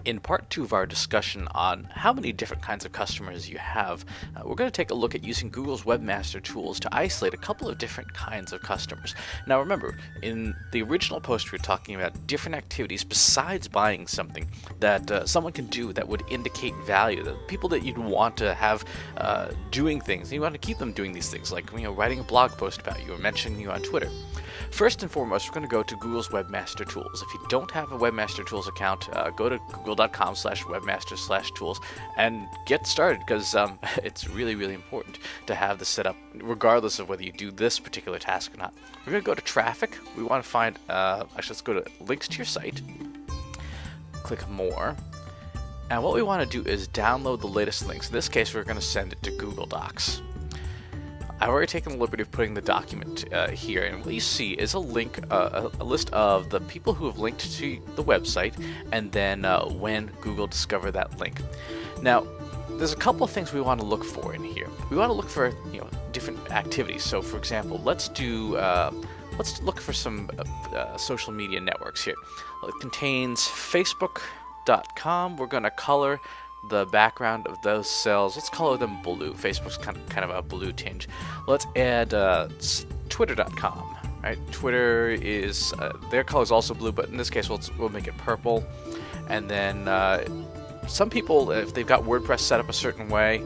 In part two of our discussion on how many different kinds of customers you have, we're going to take a look at using Google's Webmaster tools to isolate a couple of different kinds of customers. Now remember, in the original post we were talking about different activities besides buying something that someone can do that would indicate value, the people that you'd want to have doing things, and you want to keep them doing these things, like writing a blog post about you or mentioning you on Twitter. First and foremost, we're going to go to Google's Webmaster Tools. If you don't have a Webmaster Tools account, go to google.com/webmaster/tools and get started, because it's really, really important to have this set up regardless of whether you do this particular task or not. We're going to go to traffic. We want to find, actually let's go to links to your site, click more, and what we want to do is download the latest links. In this case, we're going to send it to Google Docs. I've already taken the liberty of putting the document here, and what you see is a link, a list of the people who have linked to the website, and then when Google discovered that link. Now, there's a couple of things we want to look for in here. We want to look for different activities. So, for example, let's look for some social media networks here. It contains Facebook.com. We're going to color the background of those cells. Let's color them blue. Facebook's kind of a blue tinge. Let's add Twitter.com. Right? Twitter is their color is also blue, but in this case we'll make it purple. And then some people, if they've got WordPress set up a certain way,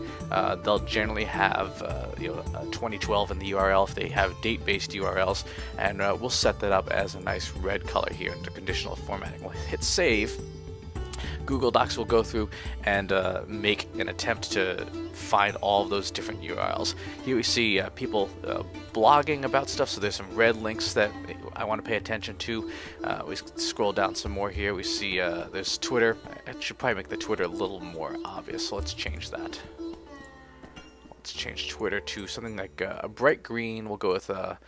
they'll generally have 2012 in the URL if they have date-based URLs, and we'll set that up as a nice red color here under conditional formatting. We'll hit save. Google Docs will go through and make an attempt to find all of those different URLs. Here we see people blogging about stuff, so there's some red links that I want to pay attention to. We scroll down some more here. We see there's Twitter. I should probably make the Twitter a little more obvious, so let's change that. Let's change Twitter to something like a bright green. We'll go with a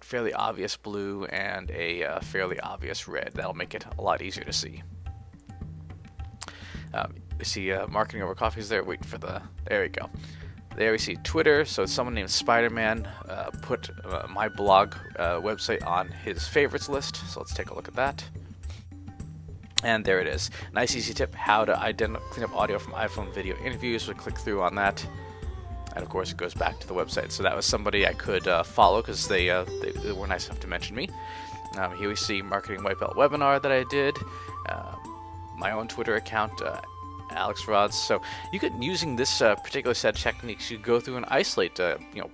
fairly obvious blue and a fairly obvious red. That'll make it a lot easier to see. You see marketing over coffee is there. Wait for there we go. There we see Twitter. So someone named Spider-Man put my blog website on his favorites list. So let's take a look at that. And there it is. Nice easy tip, how to clean up audio from iPhone video interviews. We'll click through on that. And of course it goes back to the website. So that was somebody I could follow because they were nice enough to mention me. Here we see Marketing White Belt webinar that I did. My own Twitter account, Alex Rods. So you could, using this particular set of techniques, you go through and isolate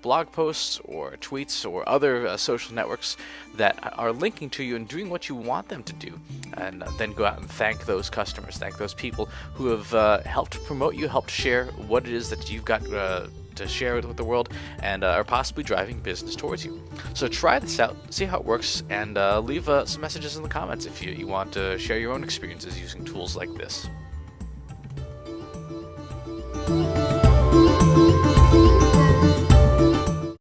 blog posts or tweets or other social networks that are linking to you and doing what you want them to do, and then go out and thank those customers, thank those people who have helped promote you, helped share what it is that you've got to share with the world, and are possibly driving business towards you. So try this out, see how it works, and leave some messages in the comments if you want to share your own experiences using tools like this.